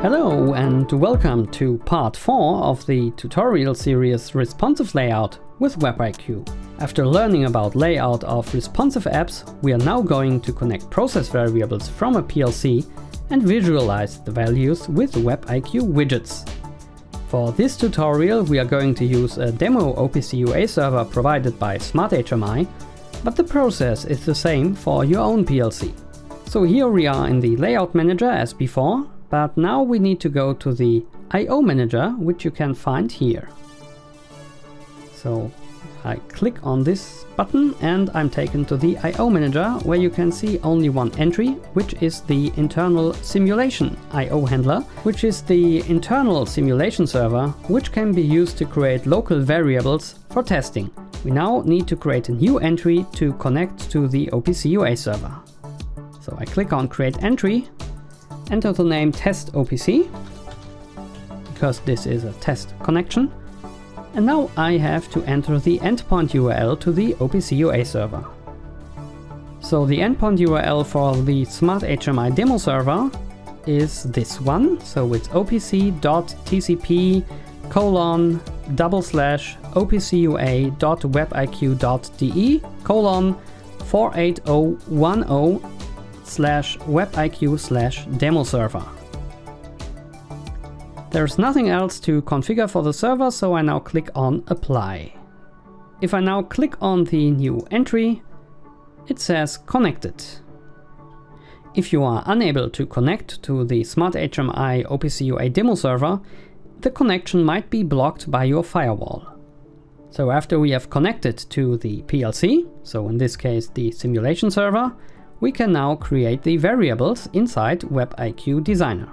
Hello and welcome to part 4 of the tutorial series Responsive Layout with WebIQ. After learning about layout of responsive apps, we are now going to connect process variables from a PLC and visualize the values with WebIQ widgets. For this tutorial we are going to use a demo OPC UA server provided by SMART-HMI, but the process is the same for your own PLC. So here we are in the Layout Manager as before, but now we need to go to the I/O Manager, which you can find here. So I click on this button and I'm taken to the I/O Manager, where you can see only one entry, which is the internal simulation I/O handler, which is the internal simulation server, which can be used to create local variables for testing. We now need to create a new entry to connect to the OPC UA server. So I click on Create Entry, enter the name Test OPC, because this is a test connection. And now I have to enter the endpoint URL to the OPC UA server. So the endpoint URL for the SMART-HMI demo server is this one. So it's opc.tcp://opcuA.webiq.de:48010/webiq/demo server. There's nothing else to configure for the server, so I now click on Apply. If I now click on the new entry, it says Connected. If you are unable to connect to the SMART-HMI OPC UA demo server, the connection might be blocked by your firewall. So after we have connected to the PLC, so in this case the simulation server, we can now create the variables inside WebIQ Designer.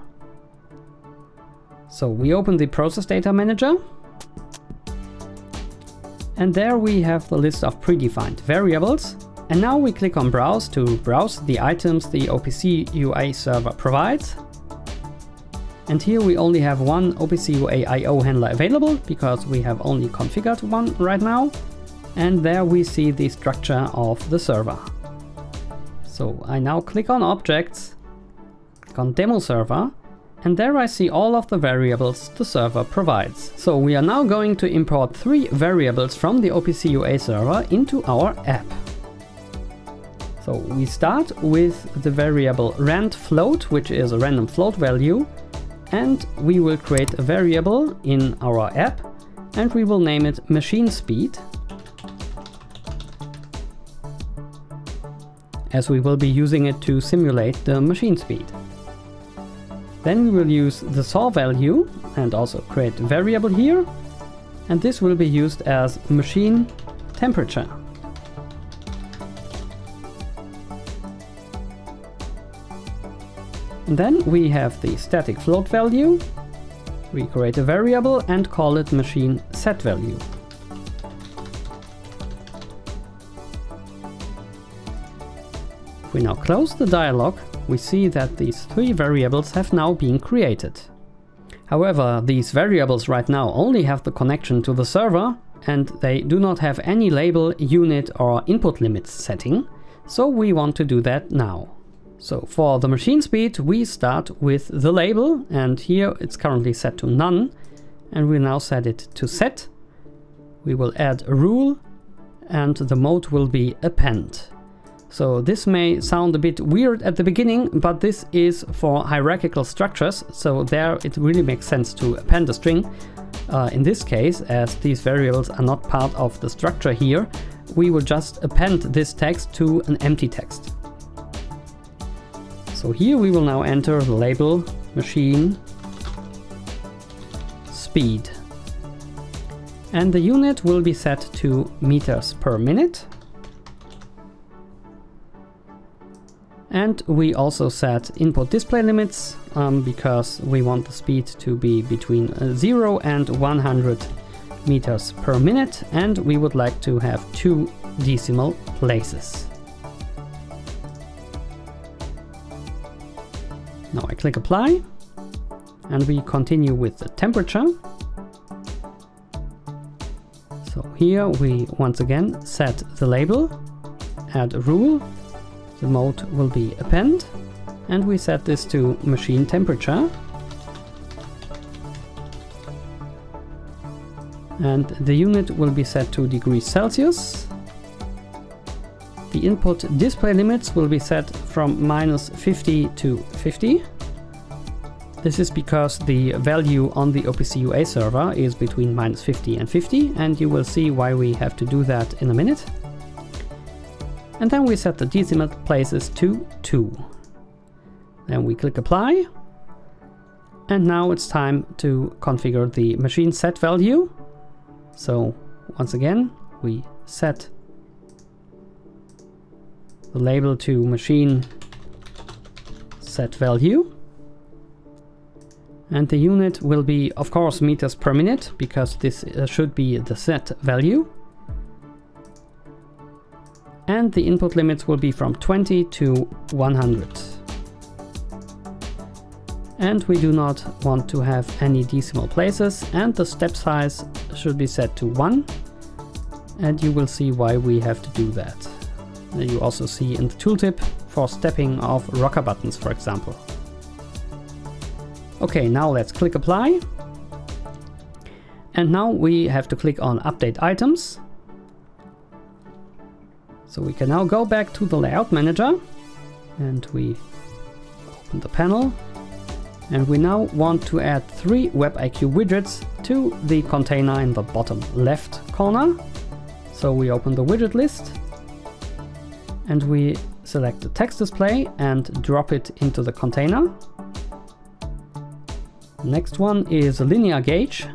So we open the Process Data Manager, and there we have the list of predefined variables. And now we click on Browse to browse the items the OPC UA server provides. And here we only have one OPC UA I/O handler available, because we have only configured one right now. And there we see the structure of the server. So I now click on Objects, click on Demo Server, and there I see all of the variables the server provides. So we are now going to import 3 variables from the OPC UA server into our app. So we start with the variable rand_float, which is a random float value, and we will create a variable in our app, and we will name it machine speed, as we will be using it to simulate the machine speed. Then we will use the saw value and also create a variable here, and this will be used as machine temperature. And then we have the static float value. We create a variable and call it machine set value. If we now close the dialog, we see that these 3 variables have now been created. However, these variables right now only have the connection to the server, and they do not have any label, unit or input limits setting, so we want to do that now. So for the machine speed, we start with the label, and here it's currently set to none, and we now set it to set. We will add a rule, and the mode will be append. So this may sound a bit weird at the beginning, but this is for hierarchical structures, so there it really makes sense to append a string. In this case, as these variables are not part of the structure here, we will just append this text to an empty text. So here we will now enter the label machine speed. And the unit will be set to meters per minute. And we also set input display limits, because we want the speed to be between 0 and 100 meters per minute, and we would like to have 2 decimal places. Now I click Apply, and we continue with the temperature. So here we once again set the label, add a rule. The mode will be append, and we set this to machine temperature. and the unit will be set to degrees Celsius. The input display limits will be set from -50 to 50. This is because the value on the OPC-UA server is between -50 and 50, and you will see why we have to do that in a minute. And then we set the decimal places to 2. Then we click apply. And now it's time to configure the machine set value. So once again, we set the label to machine set value. And the unit will be, of course, meters per minute, because this should be the set value. And the input limits will be from 20 to 100. And we do not want to have any decimal places, and the step size should be set to 1. And you will see why we have to do that. You also see in the tooltip for stepping of rocker buttons, for example. Okay, now let's click apply. And now we have to click on update items. So we can now go back to the layout manager and we open the panel. And we now want to add 3 WebIQ widgets to the container in the bottom left corner. So we open the widget list and we select the text display and drop it into the container. Next one is a linear gauge.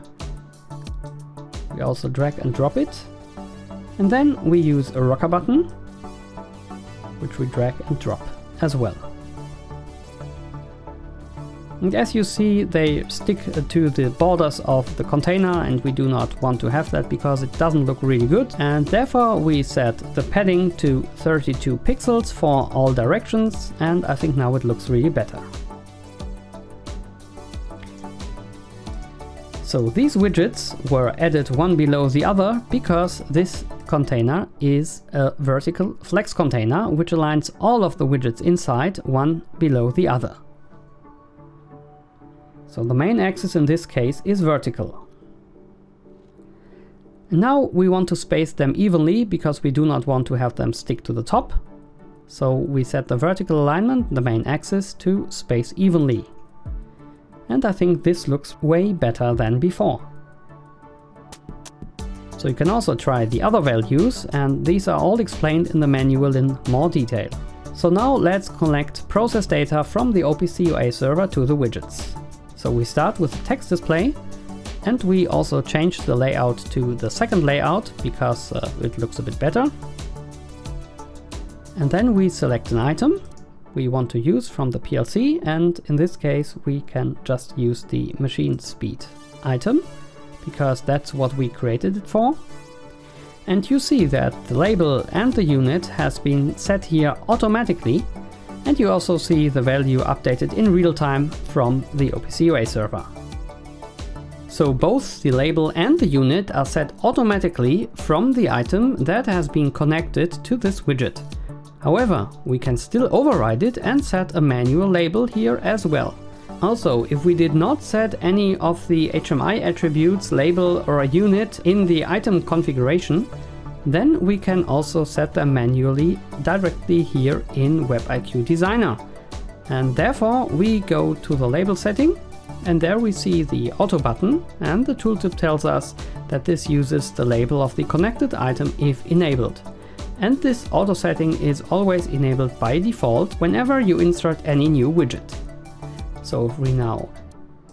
We also drag and drop it. And then we use a rocker button, which we drag and drop as well. And as you see, they stick to the borders of the container, and we do not want to have that because it doesn't look really good. And therefore we set the padding to 32 pixels for all directions, and I think now it looks really better. So these widgets were added one below the other because this container is a vertical flex container which aligns all of the widgets inside one below the other. So the main axis in this case is vertical. Now we want to space them evenly because we do not want to have them stick to the top. So we set the vertical alignment, the main axis, to space evenly. And I think this looks way better than before. So you can also try the other values, and these are all explained in the manual in more detail. So now let's collect process data from the OPC-UA server to the widgets. So we start with the text display, and we also change the layout to the second layout because it looks a bit better. And then we select an item we want to use from the PLC, and in this case we can just use the machine speed item because that's what we created it for. And you see that the label and the unit has been set here automatically, and you also see the value updated in real time from the OPC-UA server. So both the label and the unit are set automatically from the item that has been connected to this widget. However, we can still override it and set a manual label here as well. Also, if we did not set any of the HMI attributes, label or a unit in the item configuration, then we can also set them manually directly here in WebIQ Designer. And therefore we go to the label setting, and there we see the auto button, and the tooltip tells us that this uses the label of the connected item if enabled. And this auto setting is always enabled by default whenever you insert any new widget. So if we now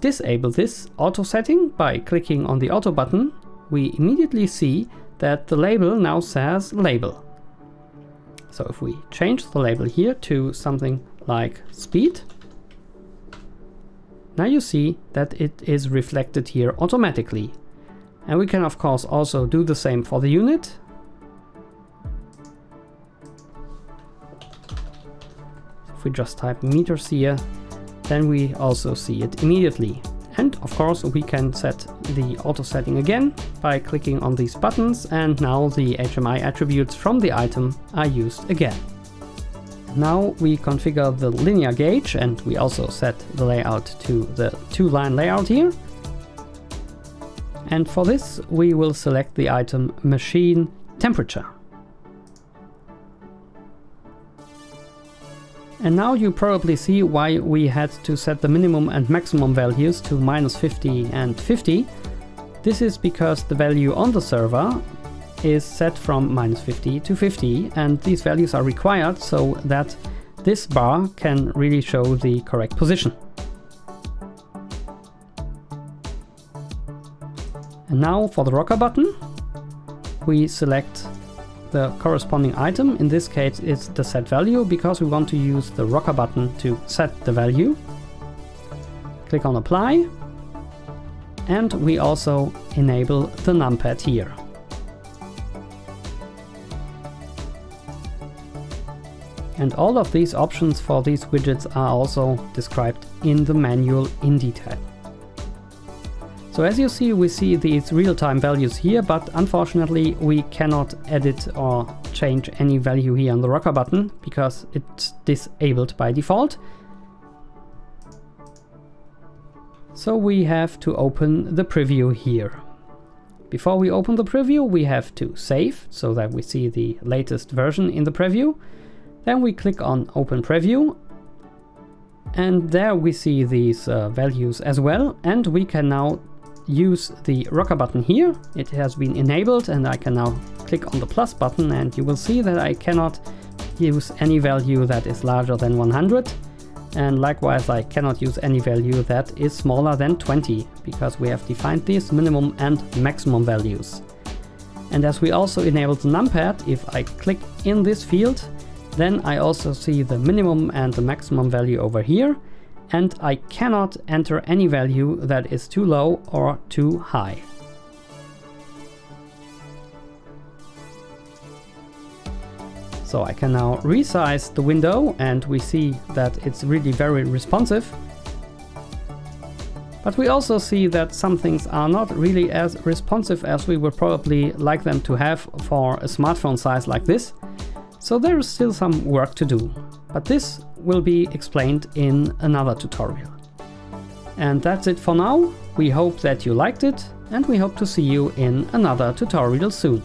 disable this auto setting by clicking on the auto button, we immediately see that the label now says label. So if we change the label here to something like speed, now you see that it is reflected here automatically. And we can of course also do the same for the unit. If we just type meters here, then we also see it immediately. And of course we can set the auto setting again by clicking on these buttons, and now the HMI attributes from the item are used again. Now we configure the linear gauge, and we also set the layout to the 2-line layout here. And for this, we will select the item machine temperature. And now you probably see why we had to set the minimum and maximum values to -50 and 50. This is because the value on the server is set from -50 to 50, and these values are required so that this bar can really show the correct position. And now for the rocker button, we select the corresponding item. In this case it's the set value, because we want to use the rocker button to set the value. Click on apply, and we also enable the numpad here. And all of these options for these widgets are also described in the manual in detail. So as you see, we see these real-time values here, but unfortunately we cannot edit or change any value here on the rocker button because it's disabled by default. So we have to open the preview here. Before we open the preview, we have to save so that we see the latest version in the preview. Then we click on Open Preview, and there we see these values as well, and we can now use the rocker button here. It has been enabled, and I can now click on the plus button, and you will see that I cannot use any value that is larger than 100, and likewise I cannot use any value that is smaller than 20, because we have defined these minimum and maximum values. And as we also enabled the numpad, if I click in this field, then I also see the minimum and the maximum value over here, and I cannot enter any value that is too low or too high. So I can now resize the window, and we see that it's really very responsive. But we also see that some things are not really as responsive as we would probably like them to have for a smartphone size like this. So there is still some work to do, but this will be explained in another tutorial. And that's it for now. We hope that you liked it, and we hope to see you in another tutorial soon.